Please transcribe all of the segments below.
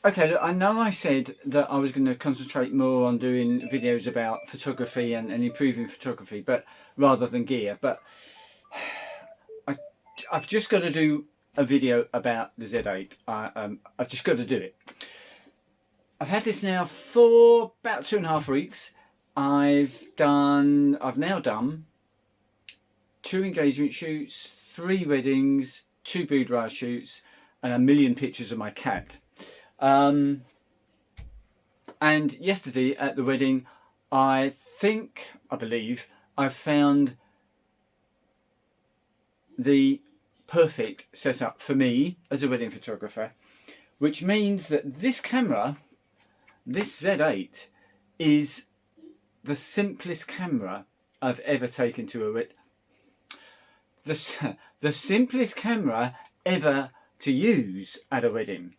Okay, look, I know I said that I was going to concentrate more on doing videos about photography and improving photography, but rather than gear. But I, I've just got to do a video about the Z8. I've just got to do it. I've had this now for about 2.5 weeks. I've now done 2 engagement shoots, 3 weddings, 2 boudoir shoots, and 1,000,000 pictures of my cat. And yesterday at the wedding, I believe, I found the perfect setup for me as a wedding photographer, which means that this camera, this Z8, is the simplest camera I've ever taken to a wedding. The simplest camera ever to use at a wedding.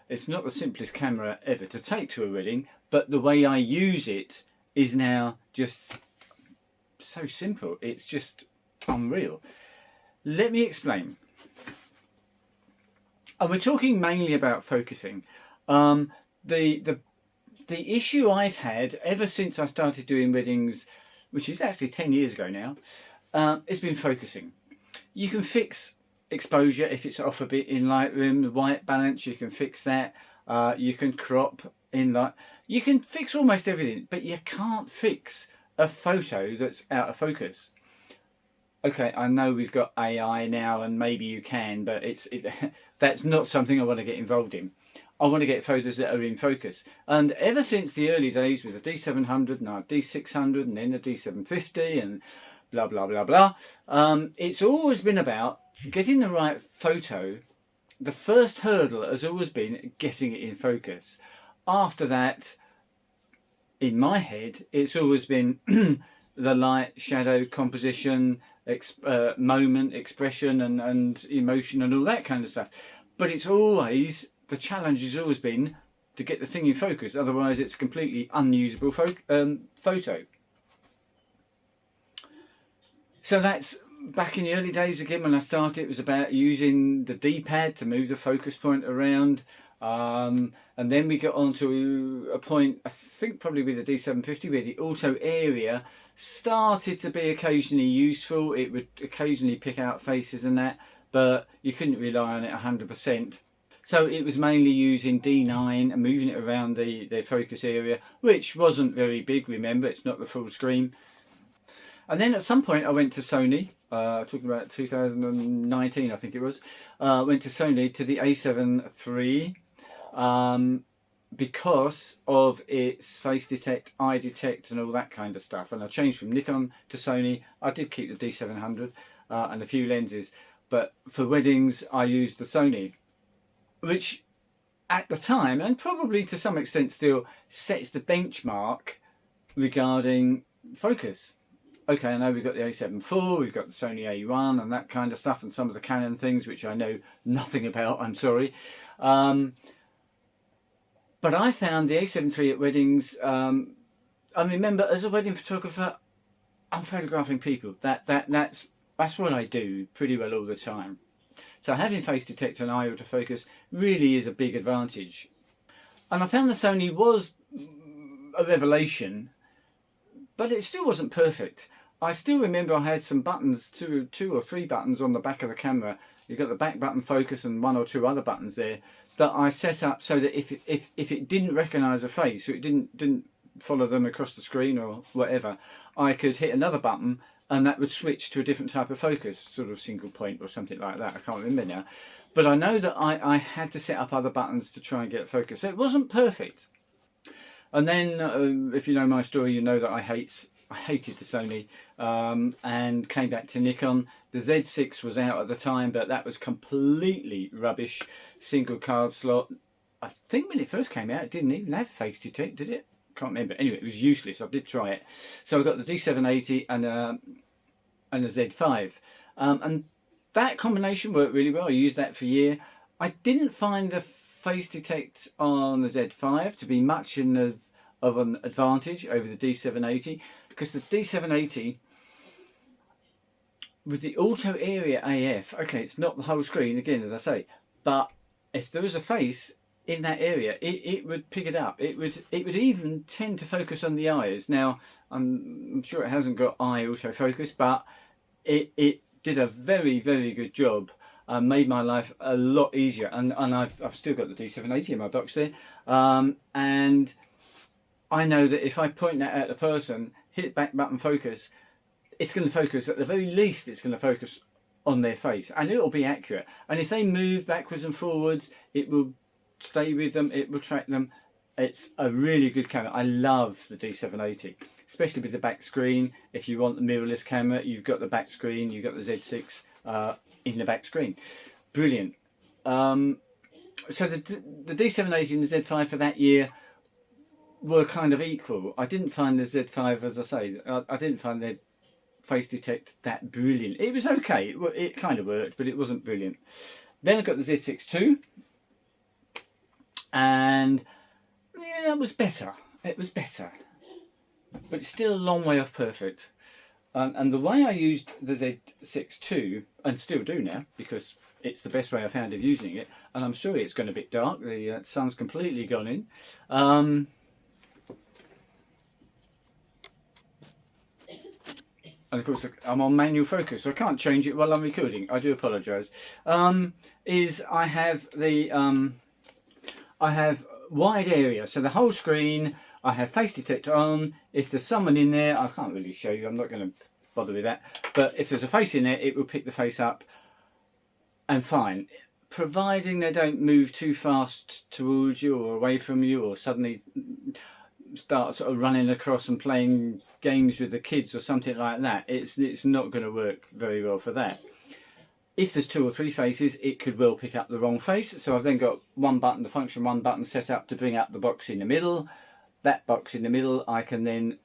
It's not the simplest camera ever to take to a wedding, but the way I use it is now just so simple. It's just unreal. Let me explain. And we're talking mainly about focusing. The issue I've had ever since I started doing weddings, which is actually 10 years ago now, it's been focusing. You can fix exposure if it's off a bit in Lightroom, the white balance, you can fix that. You can crop in that. You can fix almost everything, but you can't fix a photo that's out of focus. Okay, I know we've got AI now and maybe you can, but that's not something I want to get involved in. I want to get photos that are in focus. And ever since the early days with the D700, now D600 and then the D750 and blah, blah, blah, blah, it's always been about getting the right photo. The first hurdle has always been getting it in focus. After that, in my head, it's always been the light, shadow, composition, moment, expression and emotion and all that kind of stuff. But it's always, the challenge has always been to get the thing in focus. Otherwise, it's a completely unusable photo. So that's back in the early days again when I started. It was about using the D-pad to move the focus point around. And then we got on to a point, I think probably with the D750, where the auto area started to be occasionally useful. It would occasionally pick out faces and that, but you couldn't rely on it 100%. So it was mainly using D9 and moving it around the focus area, which wasn't very big, remember, it's not the full screen. And then at some point I went to Sony, talking about 2019 I think it was, went to Sony to the A7 III because of its face detect, eye detect and all that kind of stuff. And I changed from Nikon to Sony. I did keep the D700 and a few lenses, but for weddings I used the Sony, which at the time, and probably to some extent still, sets the benchmark regarding focus. Okay, I know we've got the A7 IV, we've got the Sony A1 and that kind of stuff, and some of the Canon things which I know nothing about, I'm sorry. But I found the A7 III at weddings, I remember as a wedding photographer, I'm photographing people. That's what I do pretty well all the time. So having face detect and eye autofocus really is a big advantage. And I found the Sony was a revelation, but it still wasn't perfect. I still remember I had some buttons, two or three buttons on the back of the camera. You've got the back button focus and 1 or 2 other buttons there that I set up so that if it didn't recognise a face, or it didn't follow them across the screen or whatever, I could hit another button and that would switch to a different type of focus, sort of single point or something like that. I can't remember now. But I know that I had to set up other buttons to try and get focus. So it wasn't perfect. And then, if you know my story, you know that I hated the Sony and came back to Nikon. The Z6 was out at the time, but that was completely rubbish. Single card slot. I think when it first came out, it didn't even have face detect, did it? Can't remember. Anyway, it was useless. I did try it. So I got the D780 and a Z5. And that combination worked really well. I used that for a year. I didn't find the face detect on the Z5 to be much of an advantage over the D780, because the D780 with the auto area AF, okay, it's not the whole screen again, as I say, but if there was a face, in that area, it would pick it up. It would even tend to focus on the eyes. Now, I'm sure it hasn't got eye autofocus, but it did a very, very good job. Made my life a lot easier, and I've still got the D780 in my box there, and I know that if I point that at the person, hit back button focus, it's going to focus, at the very least it's going to focus on their face, and it'll be accurate. And if they move backwards and forwards, it will stay with them, it will track them. It's a really good camera. I love the D780, especially with the back screen. If you want the mirrorless camera, you've got the back screen, you've got the Z6 in the back screen. Brilliant. So the D780 and the Z5 for that year were kind of equal. I didn't find the Z5, as I say, I didn't find the face detect that brilliant. It was okay, it kind of worked, but it wasn't brilliant. Then I got the Z6 II, and yeah, that was better. It was better, but it's still a long way off perfect. And the way I used the Z6 II, and still do now, because it's the best way I found of using it, and I'm sorry it's gone a bit dark, the sun's completely gone in. And of course I'm on manual focus, so I can't change it while I'm recording. I do apologise. Is I have the I have wide area, so the whole screen. I have face detector on. If there's someone in there, I can't really show you. I'm not going to bother with that. But if there's a face in there, it will pick the face up, and fine, providing they don't move too fast towards you or away from you, or suddenly start sort of running across and playing games with the kids or something like that. It's not going to work very well for that. If there's 2 or 3 faces, it could well pick up the wrong face. So I've then got one button, the function 1 button set up to bring up the box in the middle. That box in the middle, I can then,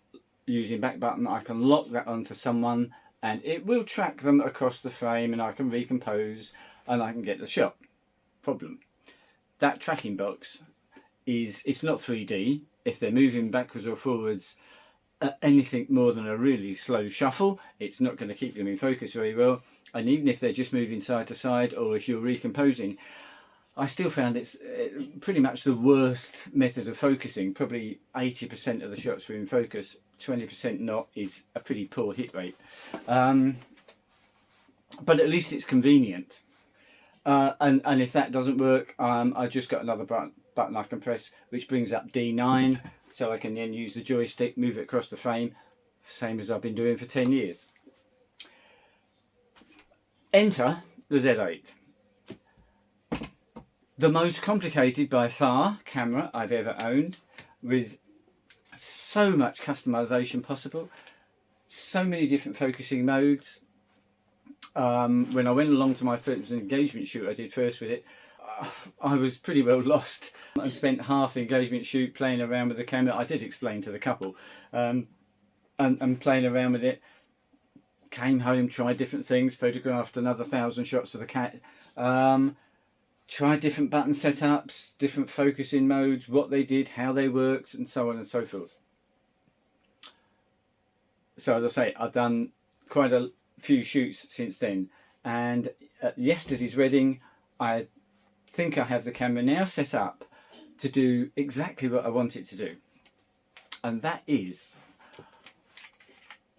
using back button, I can lock that onto someone, and it will track them across the frame, and I can recompose and I can get the shot. Problem. That tracking box it's not 3D. If they're moving backwards or forwards anything more than a really slow shuffle, it's not going to keep them in focus very well. And even if they're just moving side to side, or if you're recomposing, I still found it's pretty much the worst method of focusing. Probably 80% of the shots were in focus, 20% not, is a pretty poor hit rate. But at least it's convenient. And if that doesn't work, I just got another button I can press, which brings up D9, so I can then use the joystick, move it across the frame, same as I've been doing for 10 years. Enter the Z8. The most complicated by far camera I've ever owned, with so much customization possible, so many different focusing modes. When I went along to my first engagement shoot I did first with it, I was pretty well lost and spent half the engagement shoot playing around with the camera. I did explain to the couple, and playing around with it. Came home, tried different things, photographed another 1,000 shots of the cat, tried different button setups, different focusing modes, what they did, how they worked, and so on and so forth. So as I say, I've done quite a few shoots since then, and at yesterday's wedding I think I have the camera now set up to do exactly what I want it to do, and that is,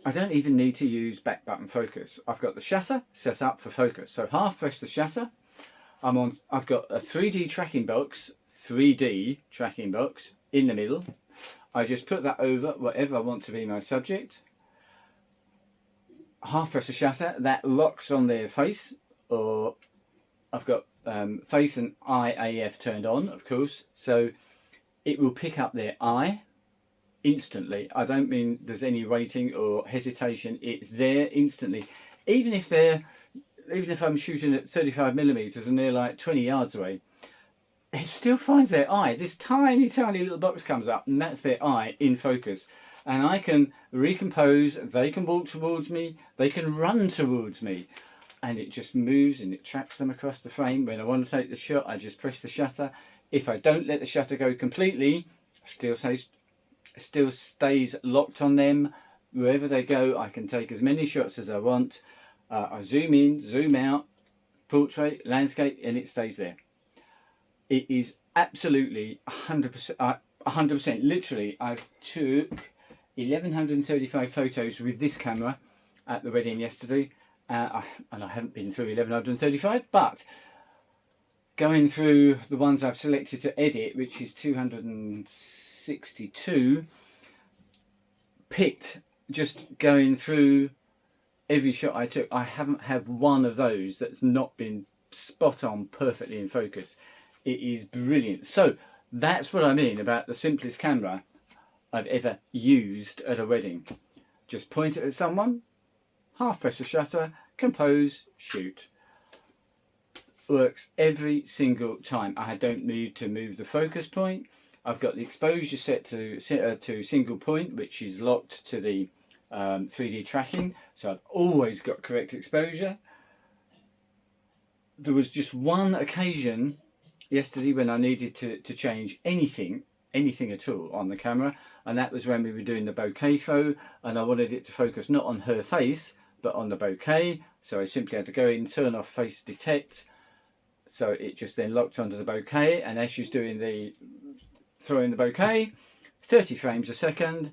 I don't even need to use back button focus. I've got the shutter set up for focus, so half press the shutter. I've got a 3D tracking box in the middle. I just put that over whatever I want to be my subject. Half press the shutter, that locks on their face, or I've got face and eye AF turned on, of course, so it will pick up their eye instantly. I don't mean there's any waiting or hesitation, it's there instantly. Even if I'm shooting at 35mm and they're like 20 yards away, it still finds their eye. This tiny little box comes up, and that's their eye in focus. And I can recompose, they can walk towards me, they can run towards me, and it just moves and it tracks them across the frame. When I want to take the shot, I just press the shutter. If I don't let the shutter go completely, still stays locked on them. Wherever they go, I can take as many shots as I want. I zoom in, zoom out, portrait, landscape, and it stays there. It is absolutely 100%, 100%. Literally, I took 1135 photos with this camera at the wedding yesterday, and I haven't been through 1135, but going through the ones I've selected to edit, which is 262, picked, just going through every shot I took, I haven't had one of those that's not been spot on, perfectly in focus. It is brilliant. So that's what I mean about the simplest camera I've ever used at a wedding. Just point it at someone, half press the shutter, compose, shoot. Works every single time. I don't need to move the focus point. I've got the exposure set to single point, which is locked to the 3D tracking, so I've always got correct exposure. There was just one occasion yesterday when I needed to change anything at all on the camera, and that was when we were doing the bouquet throw, and I wanted it to focus not on her face but on the bouquet, so I simply had to go in, turn off face detect, so it just then locked onto the bouquet, and as she's doing the throwing the bouquet, 30 frames a second.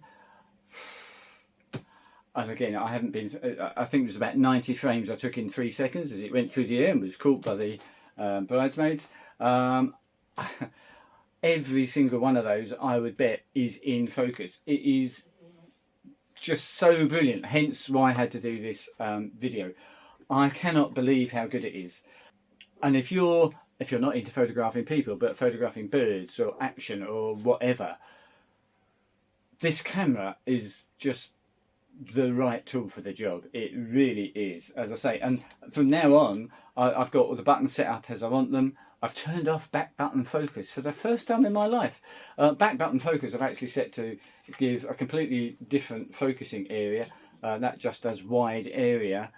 And again, I haven't been, I think it was about 90 frames I took in 3 seconds as it went through the air and was caught by the bridesmaids. Every single one of those, I would bet, is in focus. It is just so brilliant, hence why I had to do this video. I cannot believe how good it is. And if you're not into photographing people, but photographing birds or action or whatever, this camera is just the right tool for the job. It really is, as I say. And from now on, I've got all the buttons set up as I want them. I've turned off back button focus for the first time in my life. Back button focus I've actually set to give a completely different focusing area. That just does wide area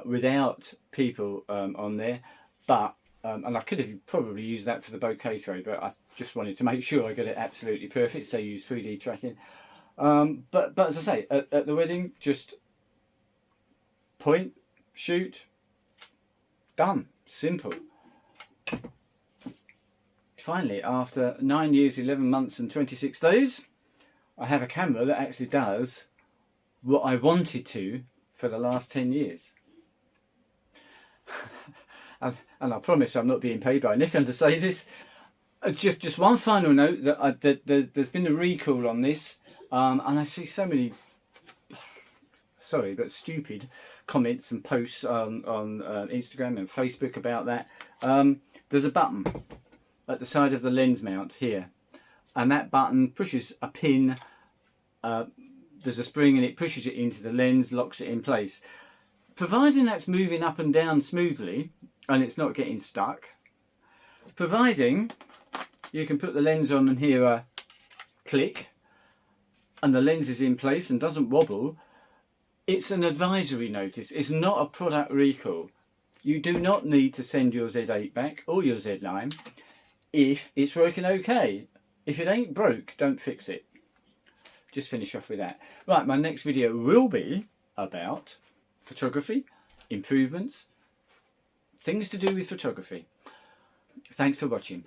without people on there. But and I could have probably used that for the bouquet throw, but I just wanted to make sure I got it absolutely perfect, so use 3D tracking. But as I say, at the wedding, just point, shoot, done, simple. Finally, after 9 years, 11 months and 26 days, I have a camera that actually does what I wanted to for the last 10 years. And I promise I'm not being paid by Nikon to say this. Just one final note, that there's been a recall on this, and I see so many, sorry, but stupid comments and posts on Instagram and Facebook about that. There's a button at the side of the lens mount here, and that button pushes a pin, there's a spring and it pushes it into the lens, locks it in place. Providing that's moving up and down smoothly and it's not getting stuck, providing you can put the lens on and hear a click and the lens is in place and doesn't wobble, it's an advisory notice. It's not a product recall. You do not need to send your Z8 back or your Z9 if it's working okay. If it ain't broke, don't fix it. Just finish off with that. Right, my next video will be about photography, improvements, things to do with photography. Thanks for watching.